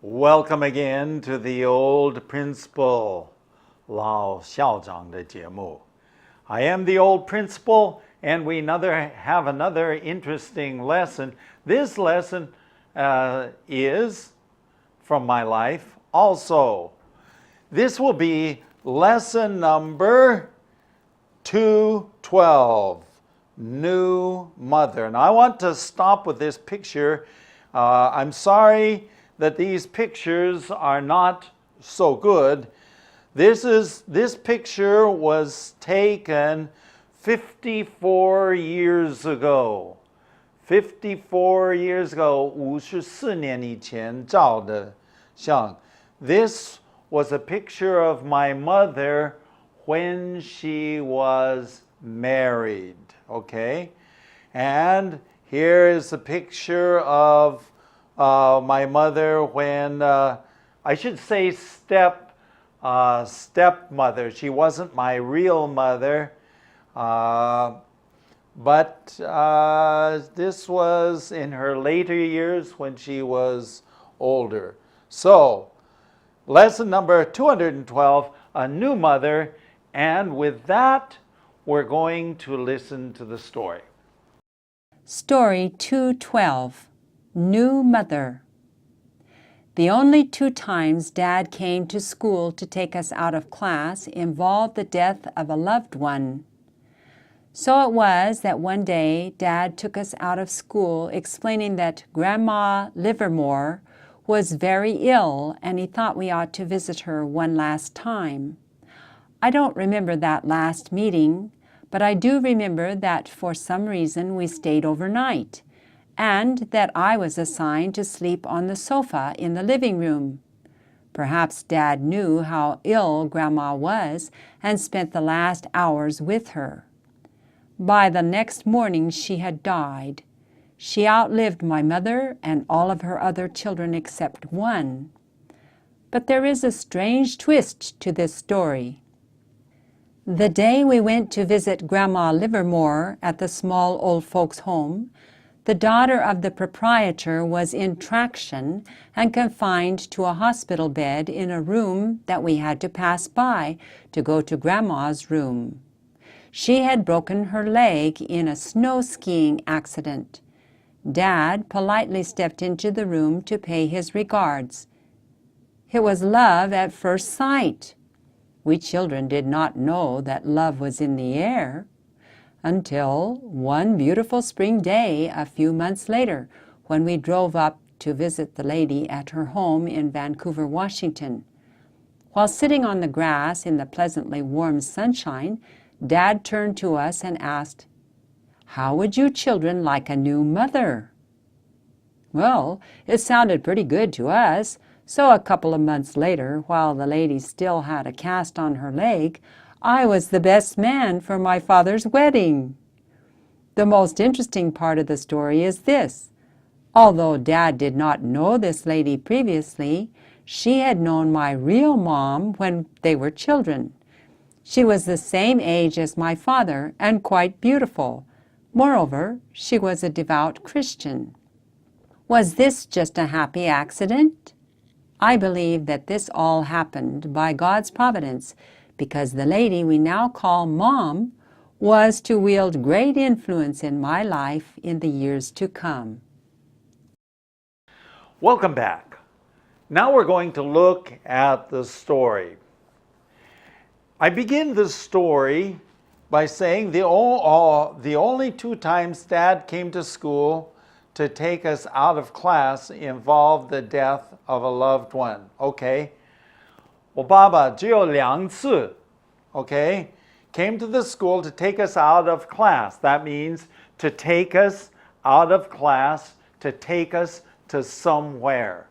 Welcome again to the old principal 老校长的节目. I am the old principal, and we have another interesting lesson. This lesson is from my life also. This will be lesson number 212, New Mother. And I want to stop with this picture. I'm sorry that these pictures are not so good. This picture was taken 54 years ago. 54 years ago, 54年以前照的相. This was a picture of my mother when she was married, okay? And here is a picture of my mother when, I should say stepmother. She wasn't my real mother, but this was in her later years when she was older. So, lesson number 212, a new mother, and with that, we're going to listen to the story. Story 212, New Mother. The only 2 times Dad came to school to take us out of class involved the death of a loved one. So it was that one day Dad took us out of school explaining that Grandma Livermore was very ill and he thought we ought to visit her one last time. I don't remember that last meeting, but I do remember that for some reason we stayed overnight, and that I was assigned to sleep on the sofa in the living room. Perhaps Dad knew how ill Grandma was and spent the last hours with her. By the next morning she had died. She outlived my mother and all of her other children except one. But there is a strange twist to this story. The day we went to visit Grandma Livermore at the small old folks' home, the daughter of the proprietor was in traction and confined to a hospital bed in a room that we had to pass by to go to Grandma's room. She had broken her leg in a snow skiing accident. Dad politely stepped into the room to pay his regards. It was love at first sight. We children did not know that love was in the air until one beautiful spring day a few months later when we drove up to visit the lady at her home in Vancouver, Washington. While sitting on the grass in the pleasantly warm sunshine, Dad turned to us and asked, "How would you children like a new mother?" Well, it sounded pretty good to us. So a couple of months later, while the lady still had a cast on her leg, I was the best man for my father's wedding. The most interesting part of the story is this. Although Dad did not know this lady previously, she had known my real mom when they were children. She was the same age as my father and quite beautiful. Moreover, she was a devout Christian. Was this just a happy accident? I believe that this all happened by God's providence because the lady we now call Mom was to wield great influence in my life in the years to come. Welcome back. Now we're going to look at the story. I begin the story by saying the only 2 times Dad came to school to take us out of class involved the death of a loved one. Okay? 我爸爸只有2次, okay, came to the school to take us out of class. That means to take us out of class, to take us to somewhere.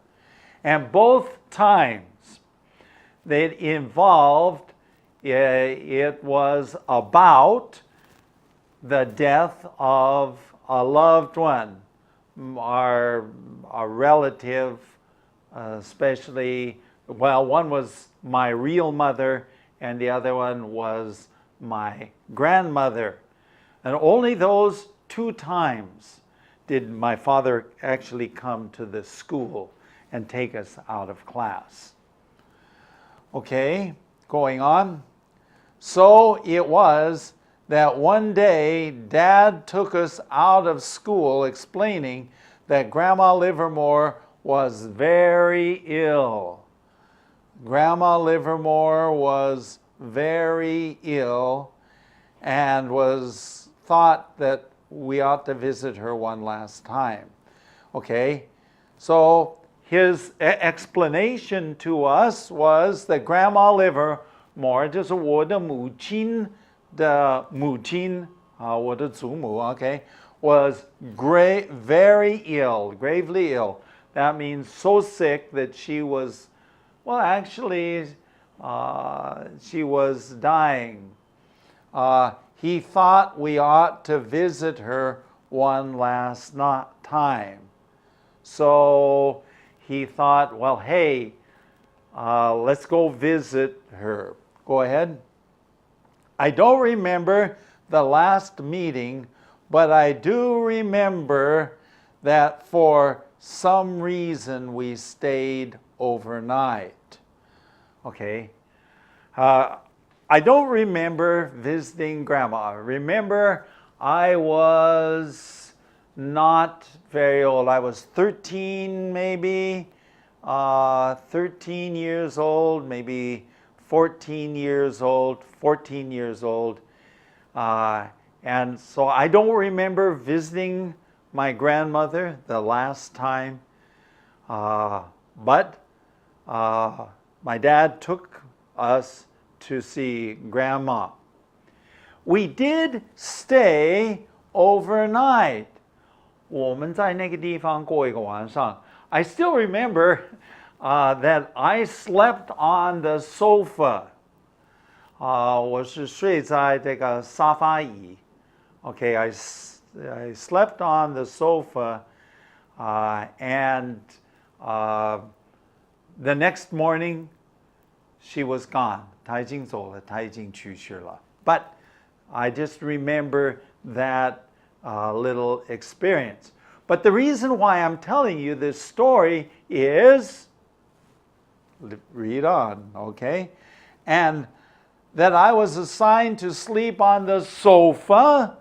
And both times that involved, it was about the death of a loved one, our relative, especially, well, one was my real mother and the other one was my grandmother. And only those 2 times did my father actually come to the school. and take us out of class. Okay, going on. So it was that one day Dad took us out of school explaining that Grandma Livermore was very ill. Grandma Livermore was very ill and was thought that we ought to visit her one last time. Okay, so his explanation to us was that Grandma Livermore 就是我的母亲的母亲我的祖母 okay, was very ill, gravely ill. That means so sick that she was, well, actually, she was dying. He thought we ought to visit her one last time. So he thought, well, hey, let's go visit her. Go ahead. I don't remember the last meeting, but I do remember that for some reason we stayed overnight. Okay. I don't remember visiting Grandma. Remember, I was not very old. I was 13 maybe, 13 years old, maybe 14 years old. And so I don't remember visiting my grandmother the last time, but my dad took us to see Grandma. We did stay overnight. 我们在那个地方过一个晚上. I still remember that I slept on the sofa. 我是睡在这个沙发椅. Okay, I slept on the sofa, and the next morning she was gone. 她已经走了，她已经去世了. But I just remember that little experience. But the reason why I'm telling you this story is, read on, okay? And that I was assigned to sleep on the sofa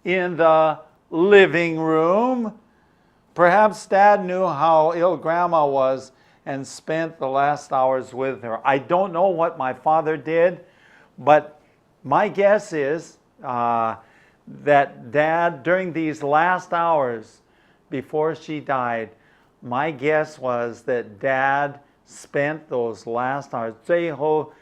in the living room. Perhaps Dad knew how ill Grandma was and spent the last hours with her. I don't know what my father did, but my guess is that Dad, during these last hours before she died, my guess was that Dad spent those last hours, 最后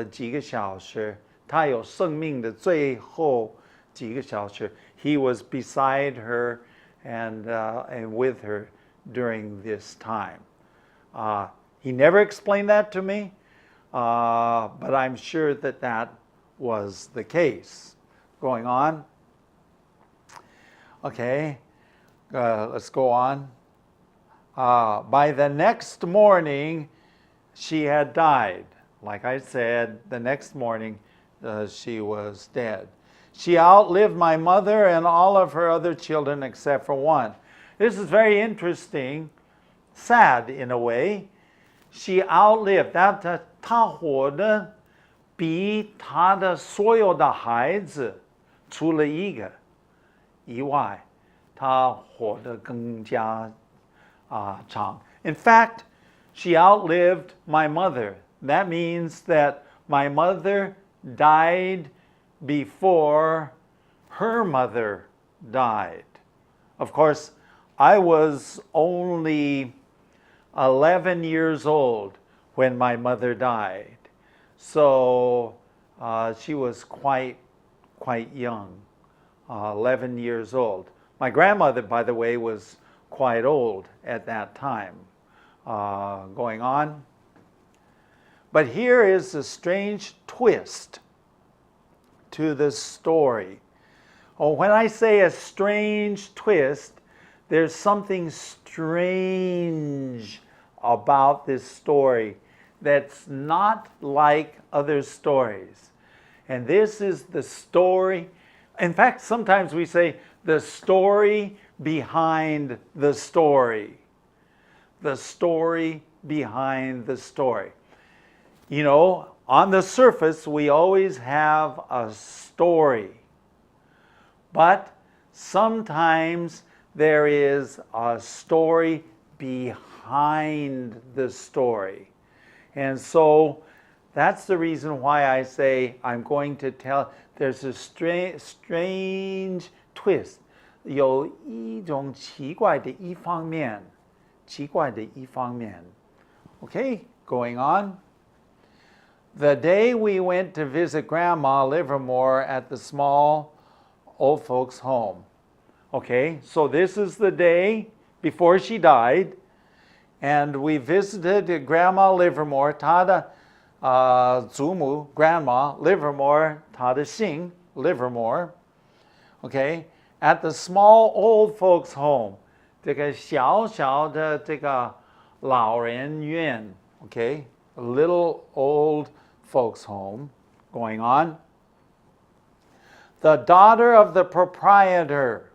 几个小时，他有生命的最后几个小时, he was beside her and with her during this time. He never explained that to me, but I'm sure that that was the case. Going on. Okay, let's go on. By the next morning, she had died. Like I said, the next morning, she was dead. She outlived my mother and all of her other children except for one. This is very interesting, sad in a way. She outlived. 她活得比她的所有的孩子除了一个以外，她活得更加长. In fact, she outlived my mother. That means that my mother died before her mother died. Of course, I was only 11 years old when my mother died. So she was quite young, 11 years old. My grandmother, by the way, was quite old at that time. Going on. But here is a strange twist to this story. Oh, when I say a strange twist, there's something strange about this story that's not like other stories. And this is the story. In fact, sometimes we say the story behind the story. the story behind the story. You know, on the surface, we always have a story. But sometimes there is a story behind the story. And so that's the reason why I say I'm going to tell, there's a strange twist. 有一种奇怪的一方面，奇怪的一方面. Okay, going on. The day we went to visit Grandma Livermore at the small old folks' home. Okay, so this is the day before she died, and we visited Grandma Livermore, 她的祖母 Grandma Livermore, 她的姓 Livermore. Okay, at the small old folks' home, 这个小小的这个老人院. Okay, a little old folks' home. Going on. The daughter of the proprietor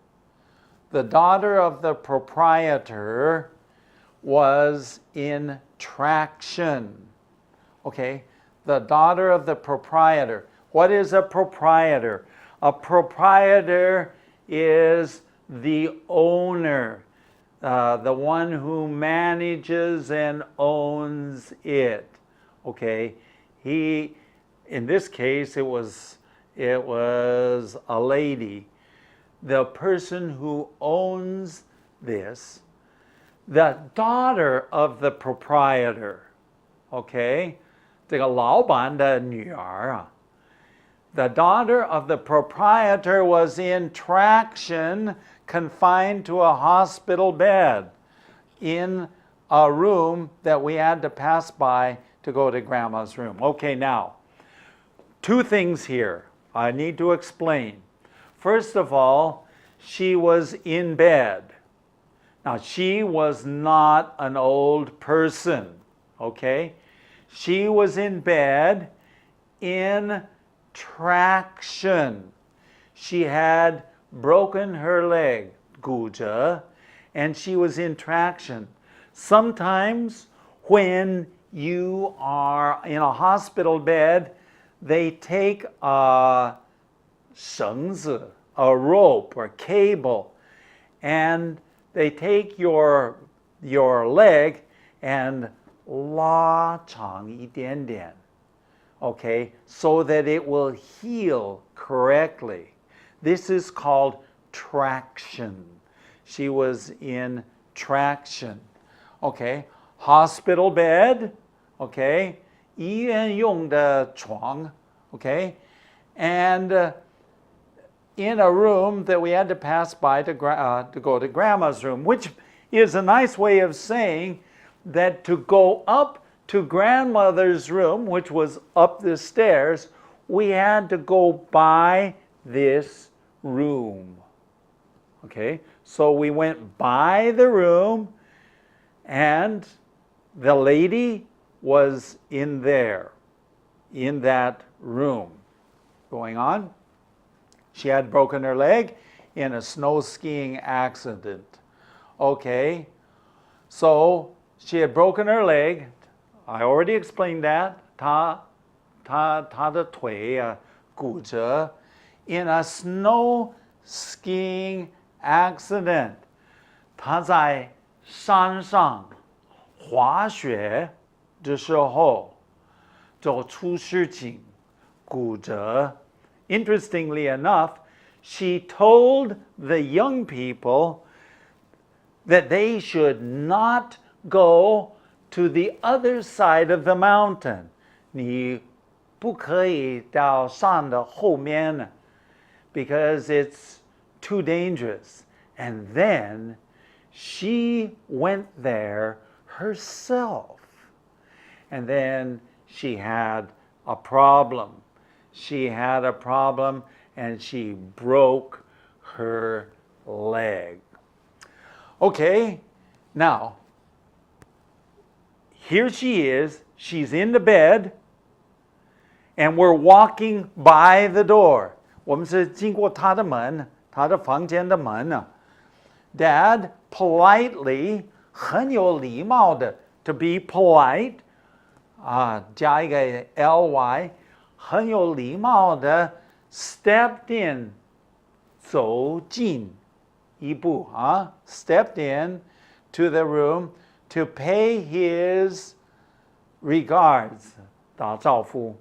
was in traction. Okay, the daughter of the proprietor. What is a proprietor? A proprietor is the owner, the one who manages and owns it. Okay, in this case, it was a lady. The person who owns this, the daughter of the proprietor. Okay, 这个老板的女儿啊. The daughter of the proprietor was in traction, confined to a hospital bed in a room that we had to pass by to go to Grandma's room. Okay, now, two things here I need to explain. First of all, she was in bed. Now, she was not an old person, okay? She was in bed in traction. She had broken her leg, 骨折, and she was in traction. Sometimes when you are in a hospital bed, they take a 绳子, a rope or cable, and they take your leg and 拉长一点点. Okay, so that it will heal correctly. This is called traction. She was in traction. Okay, hospital bed. Okay, 医院用的床. Okay, and in a room that we had to pass by to go to Grandma's room, which is a nice way of saying that to go up to Grandmother's room, which was up the stairs, we had to go by this room. Okay, so we went by the room, and the lady was in there, in that room. Going on. She had broken her leg in a snow skiing accident. Okay, so she had broken her leg. I already explained that. 她的腿骨折 in a snow skiing accident. 她在山上滑雪的时候就出事情，骨折. Interestingly enough, she told the young people that they should not go to the other side of the mountain. 你不可以到山的后面 because it's too dangerous. And then she went there herself. And then she had a problem. She had a problem and she broke her leg. Okay, now, here she is. She's in the bed, and we're walking by the door. 我们是经过她的门，她的房间的门。Dad politely 很有礼貌的 to be polite 加一个 ly 很有礼貌的 stepped in 走进一步stepped in to the room to pay his regards 打招呼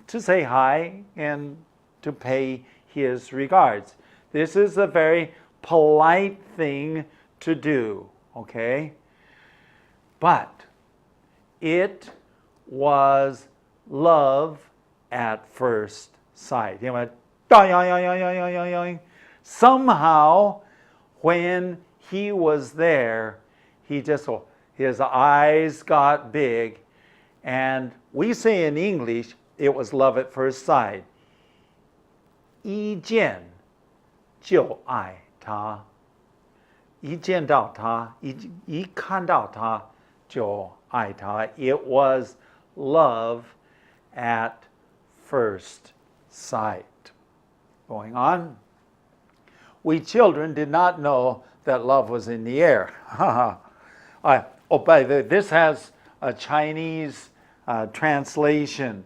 to say hi and to pay his regards. This is a very polite thing to do, okay? But it was love at first sight. Somehow, when he was there, his eyes got big, and we say in English, it was love at first sight. 一见就爱他，一见到他，一看到他就爱他。It was love at first sight. Going on. We children did not know that love was in the air. By the way, this has a Chinese translation.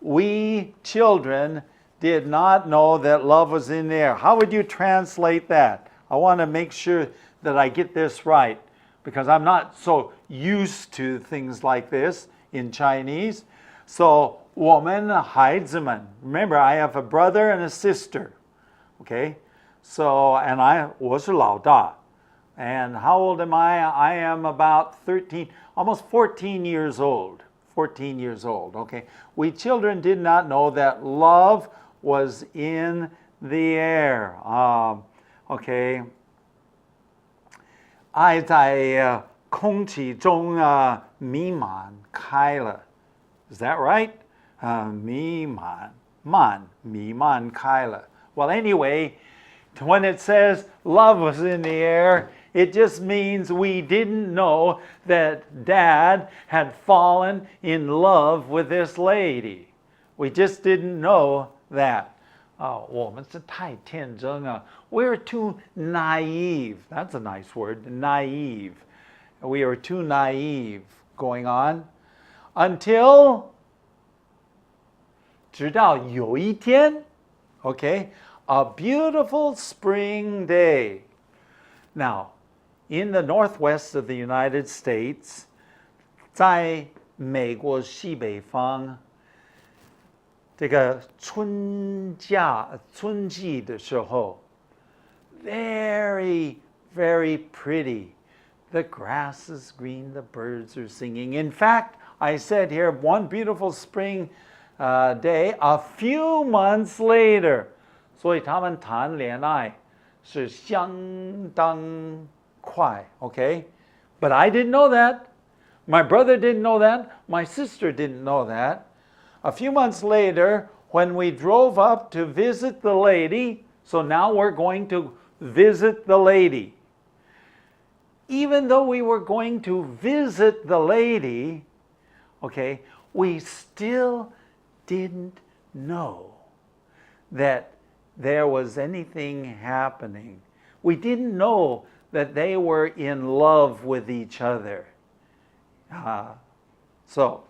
We children did not know that love was in the air. How would you translate that? I want to make sure that I get this right because I'm not so used to things like this in Chinese. So, 我们孩子们, remember I have a brother and a sister. Okay? So, and 我是老大. And how old am I? I am about 13, almost 14 years old. 14 years old, okay? We children did not know that love was in the air. Okay. 爱在空气中弥漫开了. Is that right? 弥漫开了. Well, anyway, when it says love was in the air, it just means we didn't know that Dad had fallen in love with this lady. We just didn't know that. 我们是太天真了. We're too naive. That's a nice word, naive. We are too naive going on until 直到有一天, okay, a beautiful spring day. Now, in the northwest of the United States, 在美国西北方这个春季的时候 very, very pretty. The grass is green, the birds are singing. In fact, I said here, one beautiful spring day, a few months later, 所以他们谈恋爱是相当快, okay? But I didn't know that. My brother didn't know that. My sister didn't know that. A few months later, when we drove up to visit the lady, so now we're going to visit the lady. Even though we were going to visit the lady, okay, we still didn't know that there was anything happening. We didn't know that they were in love with each other. So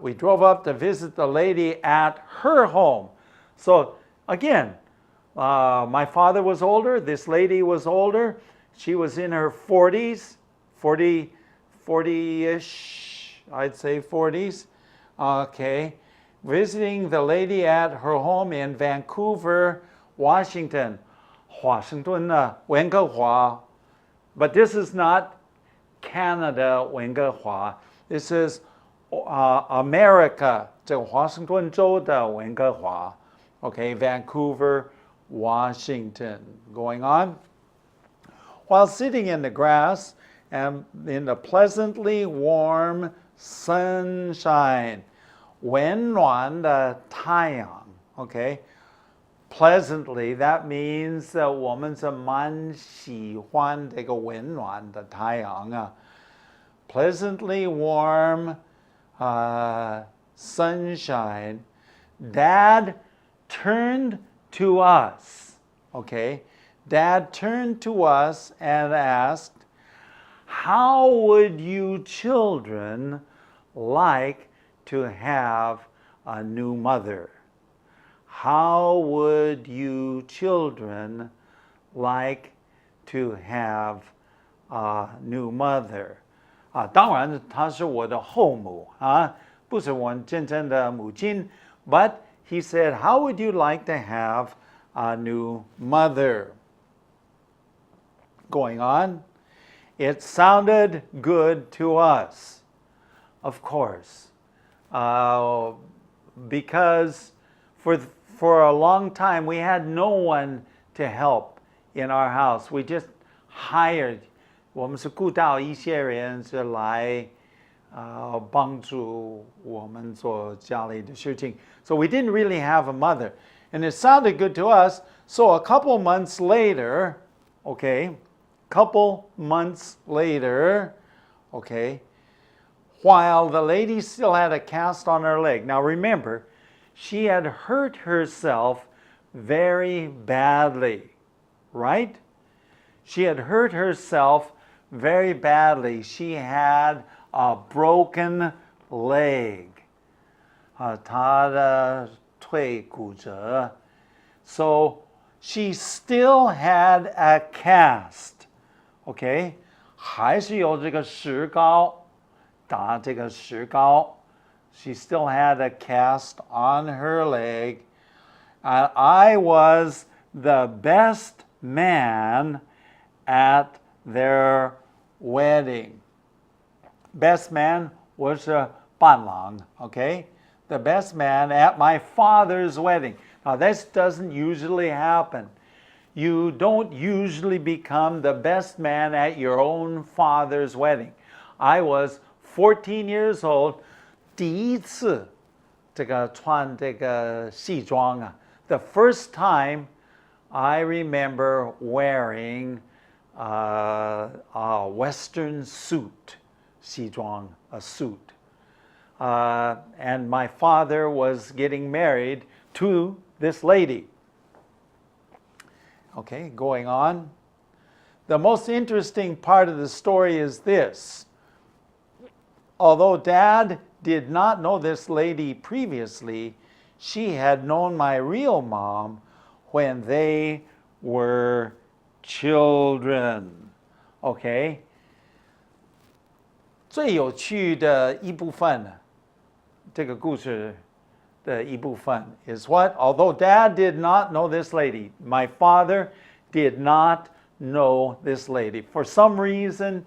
we drove up to visit the lady at her home. So again, my father was older, this lady was older. She was in her 40s, 40-ish, I'd say 40s. Okay. Visiting the lady at her home in Vancouver, Washington. Washington, 温哥华. But this is not Canada, 温哥华. This is America, 这个华盛顿州的温哥华. Okay, Vancouver, Washington. Going on. While sitting in the grass and in the pleasantly warm sunshine, 温暖的太阳, okay? Pleasantly, that means 我们是蛮喜欢这个温暖的太阳啊. Pleasantly warm sunshine. Dad turned to us, okay? Dad turned to us and asked, "How would you children like to have a new mother? How would you children like to have a new mother?" 当然她是我的后母不是我真正的母亲。But he said, "How would you like to have a new mother?" Going on, it sounded good to us, of course, because for a long time we had no one to help in our house. We just hired. 我们是雇到一些人是来帮助我们做家里的事情. So we didn't really have a mother. And it sounded good to us. So a couple months later, while the lady still had a cast on her leg. Now remember, she had hurt herself very badly, right? She had hurt herself very badly. She had a broken leg. 她的腿骨折. So she still had a cast. 还是有这个石膏打这个石膏. She still had a cast on her leg. And I was the best man at their wedding. Best man was a 伴郎, The best man at my father's wedding. Now this doesn't usually happen. You don't usually become the best man at your own father's wedding. I was 14 years old. 第一次穿这个西装The first time I remember wearing a Western suit, 西装, a suit. And my father was getting married to this lady. Going on. The most interesting part of the story is this. Although Dad did not know this lady previously, she had known my real mom when they were children. 最有趣的一部分，这个故事的一部分 is what? Although Dad did not know this lady, my father did not know this lady. For some reason,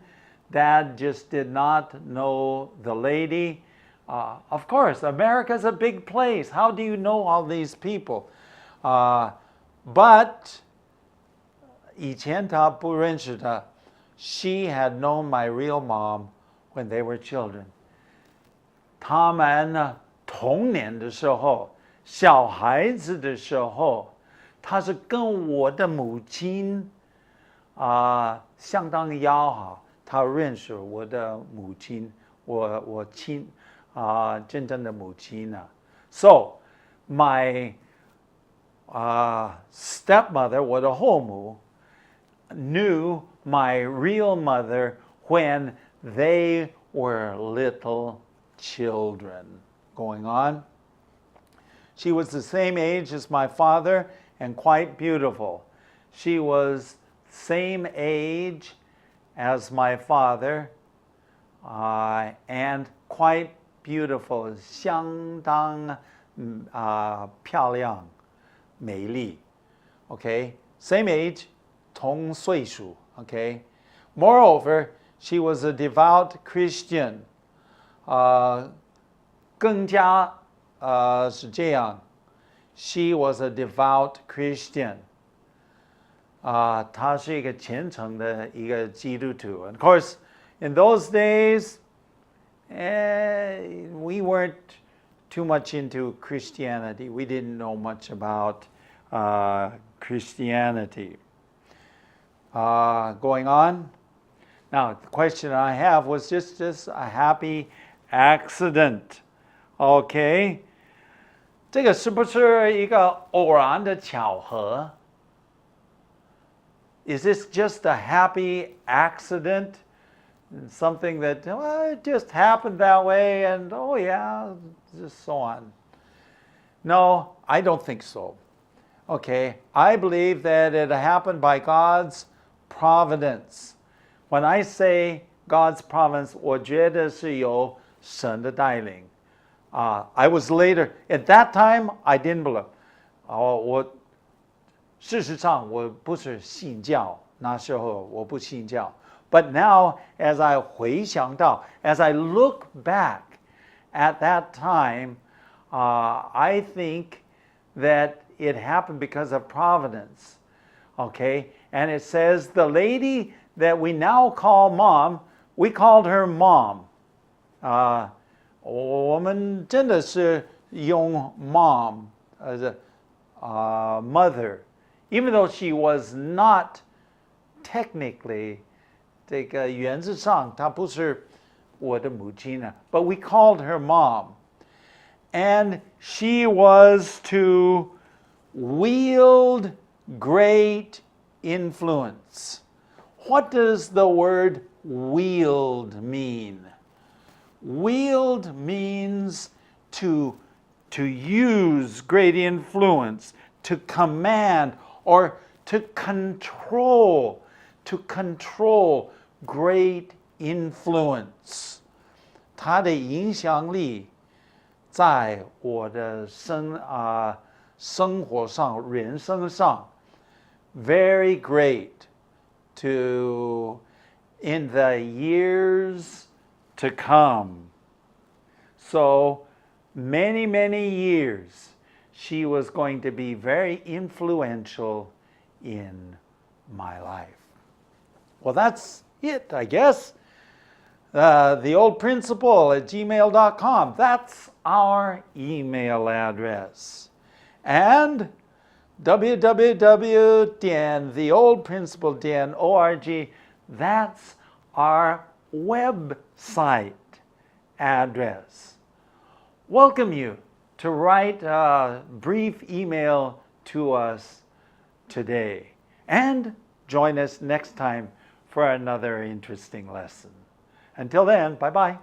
Dad just did not know the lady. Of course, America's a big place. How do you know all these people? But 以前他不认识她. She had known my real mom when they were children. 他们童年的时候，小孩子的时候，他是跟我的母亲相当要好。他认识我的母亲，我真正的母亲So my stepmother, 我的后母, knew my real mother when they were little children. Going on. She was the same age as my father and quite beautiful. She was same age as my father and quite beautiful. 相当漂亮美丽 Same age 同岁数 Moreover, she was a devout Christian. 更加是这样 She was a devout Christian. 她是一个虔诚的一个基督徒 Of course, in those days, we weren't too much into Christianity. We didn't know much about Christianity. Going on. Now, the question I have was just a happy accident. 这个是不是一个偶然的巧合 Is this just a happy accident? Something that, well, it just happened that way and oh yeah, just so on. No, I don't think so. Okay, I believe that it happened by God's providence. When I say God's providence, 我觉得是有神的带领。I was later, at that time, I didn't believe. 事实上我不是信教，那时候我不信教。But now, as I 回想到, as I look back at that time, I think that it happened because of providence. Okay, and it says the lady that we now call mom, we called her mom. 我们真的是用 mom as a mother, even though she was not technically 这个原则上她不是我的母亲啊, but we called her mom. And she was to wield great influence. What does the word wield mean? Wield means to use great influence, to command, or to control great influence. 它的影响力在我的生活上、人生上 very great in the years to come. So many, many years she was going to be very influential in my life. Well, that's it, I guess. The old principal at gmail.com. That's our email address. And www.theoldprinciple.org. That's our website address. Welcome you to write a brief email to us today. And join us next time for another interesting lesson. Until then, bye-bye.